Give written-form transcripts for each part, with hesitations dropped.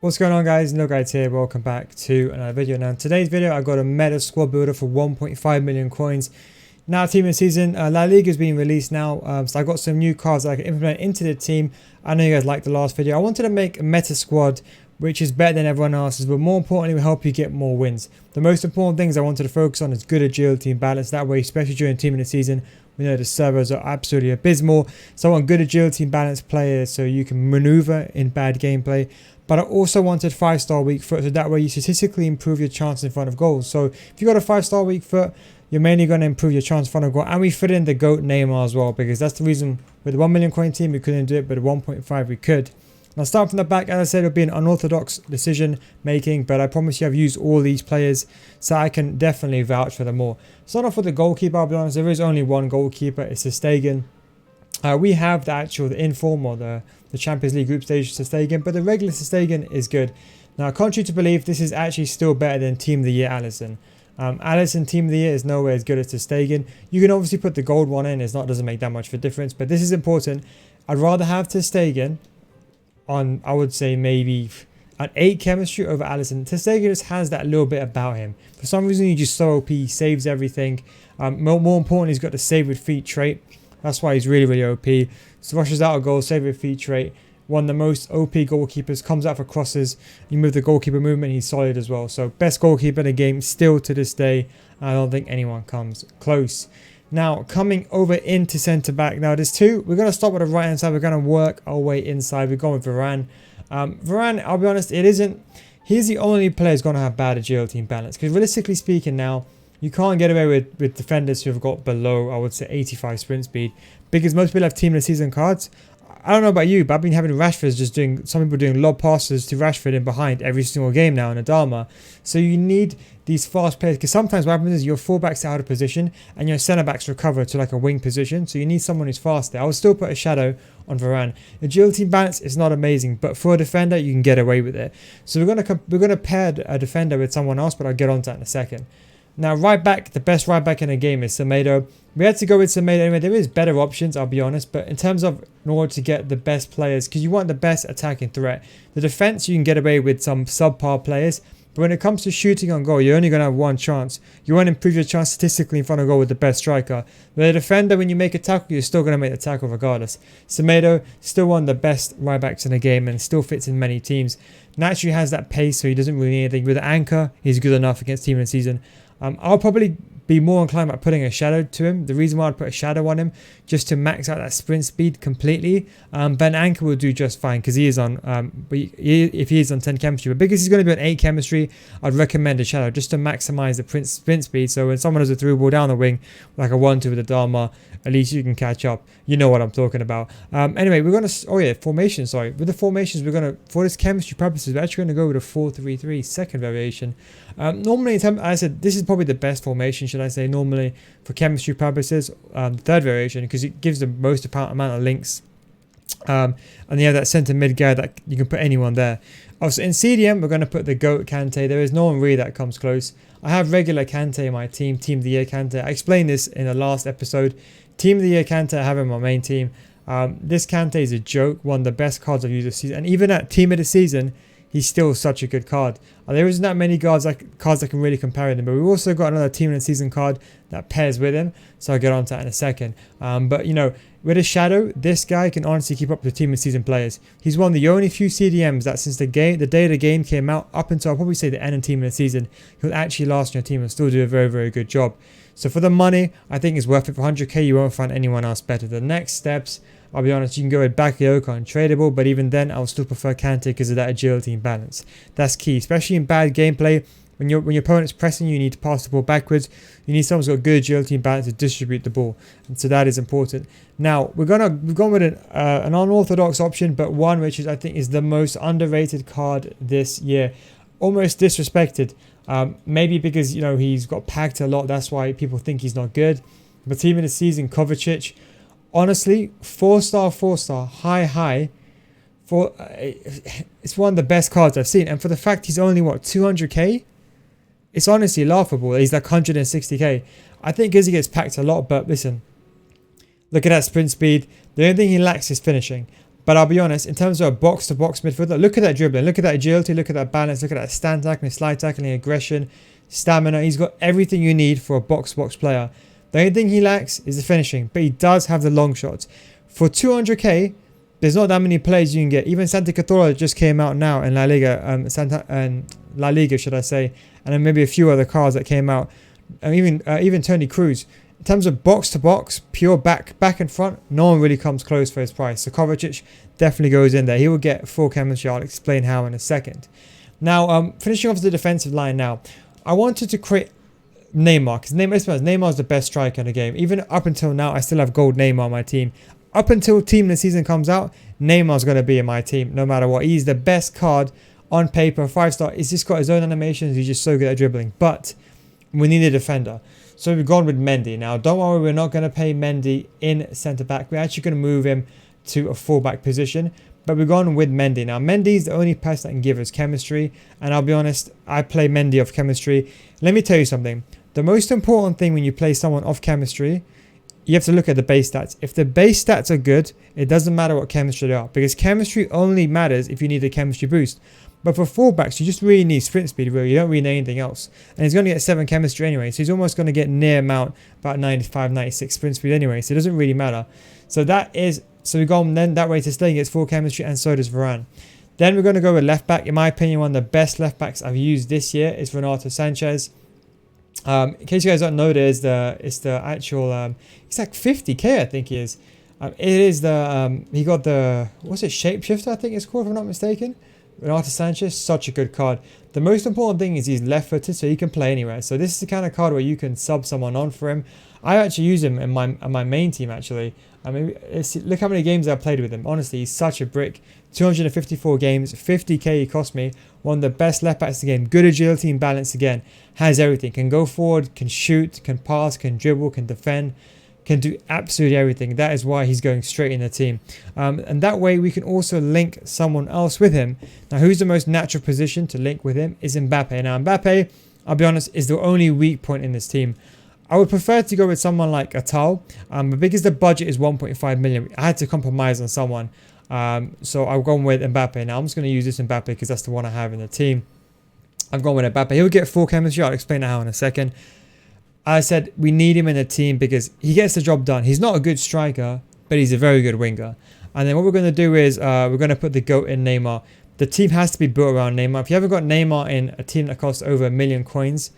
What's going on, guys? NealGuides here. Welcome back to another video. Now in today's video I got a meta squad builder for 1.5 million coins. Now team of the season, La Liga is being released now, so I got some new cards that I can implement into the team. I know you guys liked the last video. I wanted to make a meta squad which is better than everyone else's, but more importantly will help you get more wins. The most important things I wanted to focus on is good agility and balance. That way, especially during team of the season, we know the servers are absolutely abysmal. So I want good agility and balance players so you can maneuver in bad gameplay. But I also wanted 5-star weak foot, so that way you statistically improve your chance in front of goals. So if you got a 5-star weak foot, you're mainly going to improve your chance in front of goal. And we fit in the GOAT Neymar as well, because that's the reason with the 1 million coin team we couldn't do it, but the 1.5 we could. Now start from the back, as I said, it'll be an unorthodox decision making, but I promise you I've used all these players, so I can definitely vouch for them all. Start off with the goalkeeper. I'll be honest, there is only one goalkeeper, it's Stegen. We have the inform or the Champions League group stage Stegen, but the regular Stegen is good. Now, contrary to belief, this is actually still better than Team of the Year Alisson. Alisson Team of the Year is nowhere as good as Stegen. You can obviously put the gold one in, doesn't make that much of a difference, but this is important. I'd rather have Stegen on, I would say, maybe an 8 chemistry over Alisson. Stegen just has that little bit about him. For some reason, he's just so OP, he saves everything. More importantly, he's got the save with feet trait. That's why he's really, really OP. So rushes out a goal, save with feet trait. One of the most OP goalkeepers, comes out for crosses. You move the goalkeeper movement, he's solid as well. So best goalkeeper in the game still to this day. I don't think anyone comes close. Now, coming over into centre back. Now, there's two. We're going to start with the right hand side. We're going to work our way inside. We're going with Varane. Varane, I'll be honest, he's the only player who's going to have bad agility and balance. Because realistically speaking now, you can't get away with defenders who have got below, I would say, 85 sprint speed. Because most people have team of the season cards. I don't know about you, but I've been having Rashford some people doing lob passes to Rashford in behind every single game now in Adama. So you need these fast players, because sometimes what happens is your fullback's out of position and your centre backs recover to like a wing position. So you need someone who's faster. I would still put a shadow on Varane. Agility balance is not amazing, but for a defender you can get away with it. So we're gonna pair a defender with someone else, but I'll get onto that in a second. Now, right back, the best right back in the game is Semedo. We had to go with Semedo anyway. There is better options, I'll be honest, but in terms of in order to get the best players, because you want the best attacking threat. The defense, you can get away with some subpar players, but when it comes to shooting on goal, you're only going to have one chance. You want to improve your chance statistically in front of goal with the best striker. With a defender, when you make a tackle, you're still going to make the tackle regardless. Semedo, still one of the best right backs in the game and still fits in many teams. Naturally has that pace, so he doesn't really need anything. With the anchor, he's good enough against team of the season. I'll probably be more inclined about putting a shadow to him. The reason why I'd put a shadow on him, just to max out that sprint speed completely. But an anchor will do just fine, because he is on, if he is on 10 chemistry. But because he's going to be on 8 chemistry, I'd recommend a shadow just to maximize the sprint speed. So when someone has a through ball down the wing, like a 1-2 with a Dharma, at least you can catch up. You know what I'm talking about. Anyway, we're going to, formation, sorry. With the formations, we're going to, for this chemistry purposes, we're actually going to go with a 4-3-3 second variation. Normally, as I said, this is probably the best formation, should I say, normally for chemistry purposes. Third variation, because it gives the most amount of links. And you have that centre mid guy that you can put anyone there. Also, in CDM, we're going to put the GOAT Kante. There is no one really that comes close. I have regular Kante in my team, Team of the Year Kante. I explained this in the last episode. Team of the Year Kante I have in my main team. This Kante is a joke, one of the best cards I've used this season. And even at Team of the Season, he's still such a good card. There isn't that many cards that can really compare him, but we've also got another Team of the Season card that pairs with him, so I'll get onto that in a second. But you know, with a shadow, this guy can honestly keep up with the Team of the Season players. He's one of the only few CDMs that since the day the game came out up until I'll probably say the end of Team of the Season, he'll actually last in your team and still do a very, very good job. So for the money, I think it's worth it. For 100k, you won't find anyone else better. The next steps, I'll be honest, you can go with Bakayoko untradeable, but even then, I'll still prefer Kante because of that agility and balance. That's key, especially in bad gameplay. When your opponent's pressing you, you need to pass the ball backwards. You need someone who's got good agility and balance to distribute the ball, and so that is important. Now we've gone with an unorthodox option, but one which I think is the most underrated card this year, almost disrespected. Maybe because he's got packed a lot, that's why people think he's not good. But team of the season, Kovacic. Honestly, 4-star, high. It's one of the best cards I've seen. And for the fact he's only, 200k? It's honestly laughable. He's like 160k. I think because he gets packed a lot, but listen. Look at that sprint speed. The only thing he lacks is finishing. But I'll be honest, in terms of a box-to-box midfielder, look at that dribbling, look at that agility, look at that balance, look at that stand tackling, slide tackling, aggression, stamina. He's got everything you need for a box-to-box player. The only thing he lacks is the finishing, but he does have the long shots. For 200k, there's not that many players you can get. Even Santi Cazorla just came out now in La Liga, La Liga, should I say, and then maybe a few other cards that came out. And even Tony Cruz. In terms of box to box, pure back and front, no one really comes close for his price. So Kovacic definitely goes in there. He will get full chemistry. I'll explain how in a second. Now, finishing off the defensive line now, I wanted to create Neymar, because Neymar's the best striker in the game. Even up until now, I still have gold Neymar on my team. Up until team of the season comes out, Neymar's going to be in my team no matter what. He's the best card on paper, 5-star. He's just got his own animations. He's just so good at dribbling. But we need a defender. So we've gone with Mendy. Now, don't worry, we're not going to pay Mendy in centre-back. We're actually going to move him to a full-back position. But we've gone with Mendy. Now, Mendy's the only person that can give us chemistry. And I'll be honest, I play Mendy off chemistry. Let me tell you something. The most important thing when you play someone off chemistry, you have to look at the base stats. If the base stats are good, it doesn't matter what chemistry they are. Because chemistry only matters if you need a chemistry boost. But for fullbacks, you just really need sprint speed, really. You don't really need anything else. And he's going to get 7 chemistry anyway. So he's almost going to get near Mount, about 95, 96 sprint speed anyway. So it doesn't really matter. So we've gone then that way to stay. He gets full chemistry, and so does Varane. Then we're going to go with left back. In my opinion, one of the best left backs I've used this year is Renato Sanchez. In case you guys don't know, it's the actual, it's like 50k, I think he is. It is the, he got the, what's it, Shapeshifter, I think it's called, if I'm not mistaken. Renato Sanchez, such a good card. The most important thing is he's left-footed, so he can play anywhere. So this is the kind of card where you can sub someone on for him. I actually use him in my main team, actually. I mean, look how many games I've played with him. Honestly, he's such a brick. 254 games, 50k he cost me. One of the best left backs in the game. Good agility and balance again. Has everything. Can go forward, can shoot, can pass, can dribble, can defend. Can do absolutely everything. That is why he's going straight in the team. And that way we can also link someone else with him. Now, who's the most natural position to link with him is Mbappe. Now, Mbappe, I'll be honest, is the only weak point in this team. I would prefer to go with someone like Atal, but because the budget is 1.5 million, I had to compromise on someone. So I've gone with Mbappe. Now, I'm just going to use this Mbappe because that's the one I have in the team. I've gone with Mbappe. He'll get full chemistry. I'll explain how in a second. I said we need him in the team because he gets the job done. He's not a good striker, but he's a very good winger. And then what we're going to do is we're going to put the GOAT in Neymar. The team has to be built around Neymar. If you haven't got Neymar in a team that costs over 1 million coins,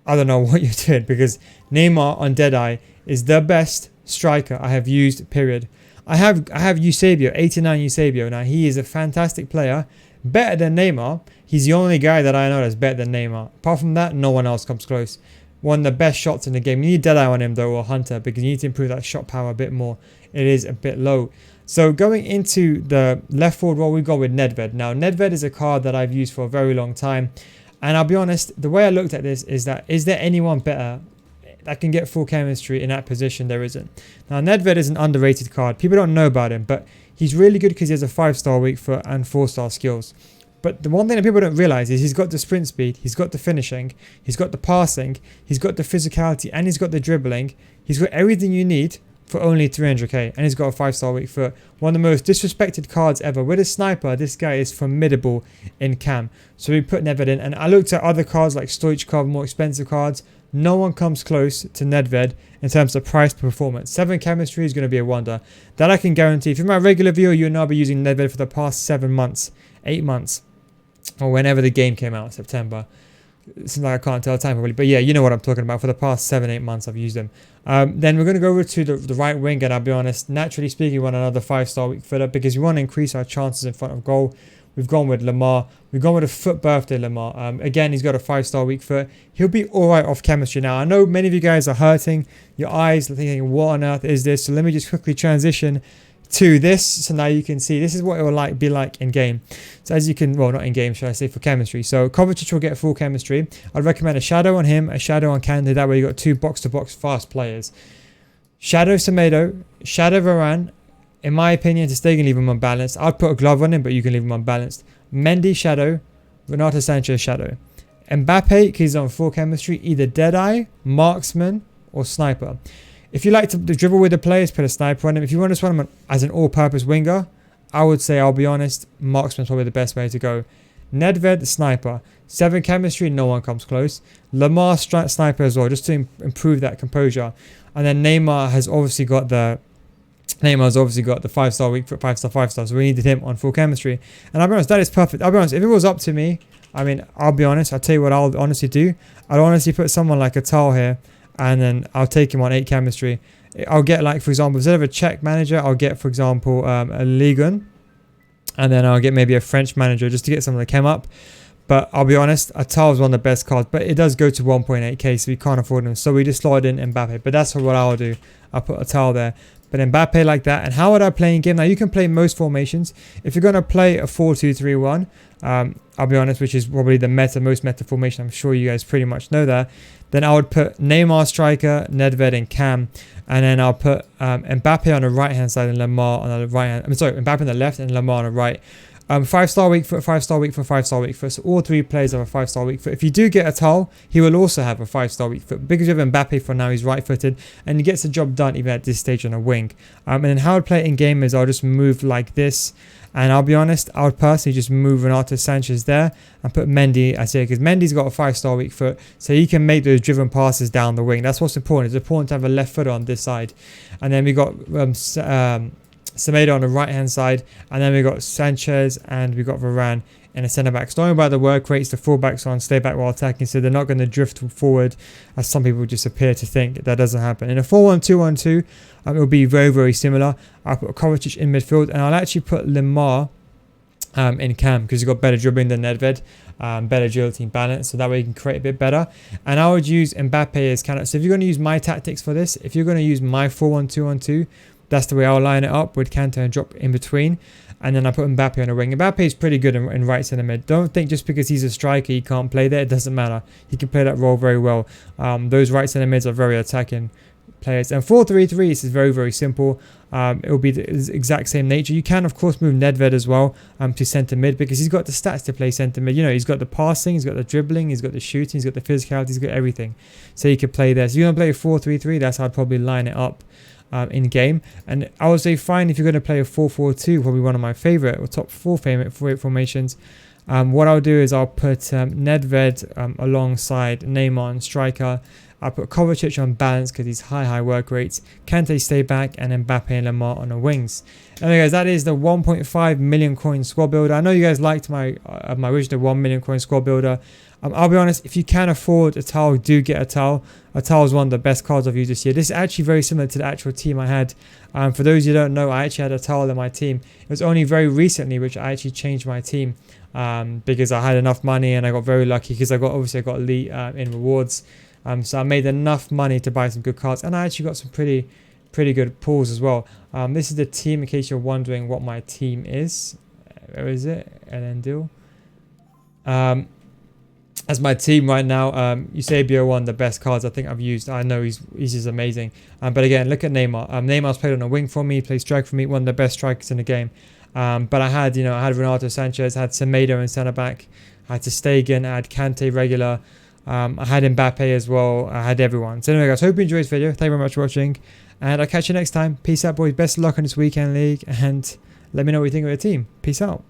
I don't know what you're doing, because Neymar on Deadeye is the best striker I have used, period. I have Eusebio, 89 Eusebio. Now, he is a fantastic player, better than Neymar. He's the only guy that I know that's better than Neymar. Apart from that, no one else comes close. One of the best shots in the game. You need Deadeye on him though, or Hunter, because you need to improve that shot power a bit more. It is a bit low. So going into the left forward role, we've gone with Nedved. Now, Nedved is a card that I've used for a very long time. And I'll be honest, the way I looked at this is that, is there anyone better that can get full chemistry in that position? There isn't. Now, Nedved is an underrated card. People don't know about him, but he's really good because he has a 5-star weak foot and 4-star skills. But the one thing that people don't realize is he's got the sprint speed, he's got the finishing, he's got the passing, he's got the physicality, and he's got the dribbling. He's got everything you need for only 300k, and he's got a 5-star weak foot. One of the most disrespected cards ever. With a sniper, this guy is formidable in cam. So we put Nedved in, and I looked at other cards like Stoichkov, more expensive cards. No one comes close to Nedved in terms of price per performance. 7 chemistry is going to be a wonder. That I can guarantee. If you're my regular viewer, you'll now be using Nedved for the past 7 months, 8 months. Or whenever the game came out, September. Seems like I can't tell time probably, but yeah, you know what I'm talking about. For the past 7-8 months I've used them. Then we're going to go over to the right wing, and I'll be honest, naturally speaking, we want another 5-star weak footer because we want to increase our chances in front of goal. We've gone with Lamar. We've gone with a foot birthday Lamar. Again, he's got a 5-star weak foot. He'll be alright off chemistry. Now, I know many of you guys are hurting your eyes, thinking, what on earth is this? So let me just quickly transition to this, so now you can see this is what it will be like in game. So as you can, well, not in game, should I say, for chemistry. So Kovacic will get full chemistry. I'd recommend a shadow on him, a shadow on Kante. That way you got 2 box-to-box fast players. Shadow Semedo, shadow Varane. In my opinion, to stay and leave him unbalanced. I'd put a glove on him, but you can leave him unbalanced. Mendy shadow, Renato Sanchez shadow. Mbappe, because he's on full chemistry, either Deadeye, Marksman, or Sniper. If you like to dribble with the players, put a sniper on him. If you want to run him as an all-purpose winger, I would say, I'll be honest, marksman's probably the best way to go. Nedved, sniper. 7 chemistry, no one comes close. Lemar, sniper as well, just to improve that composure. And then Neymar has obviously got the 5-star weak foot, 5-star, 5-star. So we needed him on full chemistry. And I'll be honest, that is perfect. I'll be honest, if it was up to me, I mean, I'll be honest, I'll tell you what I'll honestly do. I'll honestly put someone like a Tal here, and then I'll take him on 8 chemistry. I'll get, like, for example, instead of a Czech manager, I'll get, for example, a Ligon. And then I'll get maybe a French manager just to get some of the chem up. But I'll be honest, Atal is one of the best cards, but it does go to 1.8k, so we can't afford him. So we just slot in Mbappe. But that's what I'll do. I'll put Atal there. But Mbappe like that. And how would I play in game? Now, you can play most formations. If you're going to play a 4-2-3-1, I'll be honest, which is probably the most meta formation. I'm sure you guys pretty much know that. Then I would put Neymar striker, Nedved and Cam. And then I'll put Mbappe on the right-hand side and Lemar on the right-hand. Mbappe on the left and Lemar on the right. 5-star weak foot, 5-star weak foot, 5-star weak foot. So all 3 players have a 5-star weak foot. If you do get a Tal, he will also have a 5-star weak foot. Because you have Mbappe for now, he's right-footed. And he gets the job done even at this stage on a wing. And then how I'd play it in game is I'll just move like this. And I'll be honest, I would personally just move Renato Sanchez there and put Mendy, I say, because Mendy's got a 5-star weak foot, so he can make those driven passes down the wing. That's what's important. It's important to have a left footer on this side. And then we got Semedo on the right-hand side, and then we got Sanchez and we got Varane in the centre-backs. Don't worry about the work rates, the full-backs on stay back while attacking, so they're not going to drift forward as some people just appear to think. That doesn't happen. In a 4-1-2-1-2, it will be very, very similar. I'll put Kovacic in midfield, and I'll actually put Lemar in cam because he's got better dribbling than Nedved, better agility and balance, so that way you can create a bit better. And I would use Mbappe as kind of, so if you're going to use my tactics for this, if you're going to use my 4-1-2-1-2, that's the way I'll line it up with Kante and drop in between. And then I put Mbappe on the wing. Mbappe is pretty good in right centre mid. Don't think just because he's a striker he can't play there. It doesn't matter. He can play that role very well. Those right centre mids are very attacking players. And 4-3-3 is very, very simple. It will be the exact same nature. You can, of course, move Nedved as well to centre mid because he's got the stats to play centre mid. You know, he's got the passing, he's got the dribbling, he's got the shooting, he's got the physicality, he's got everything. So he could play there. So you're going to play a 4-3-3. That's how I'd probably line it up in game. And I would say fine if you're going to play a 4-4-2, probably one of my favourite or top 4 favorite formations. What I'll do is I'll put Nedved alongside Neymar and striker. I'll put Kovacic on balance because he's high work rates. Kante stay back, and Mbappe and Lemar on the wings. Anyway, guys, that is the 1.5 million coin squad builder. I know you guys liked my original 1 million coin squad builder. I'll be honest, if you can afford a Tal, do get a Tal. A Tal is one of the best cards I've used this year. This is actually very similar to the actual team I had. For those who don't know, I actually had a Tal in my team. It was only very recently which I actually changed my team because I had enough money and I got very lucky because I got elite in rewards. So I made enough money to buy some good cards, and I actually got some pretty good pulls as well. This is the team in case you're wondering what my team is. Where is it? Deal. As my team right now, Eusebio, one of the best cards I think I've used. I know he's just amazing. But again, look at Neymar. Neymar's played on a wing for me, he plays strike for me, one of the best strikers in the game. But I had Renato Sanchez, I had Semedo in centre back, I had Stegen, I had Kante regular. I had Mbappe as well. I had everyone. So anyway, guys, hope you enjoyed this video. Thank you very much for watching, and I'll catch you next time. Peace out, boys. Best of luck on this weekend league, and let me know what you think of the team. Peace out.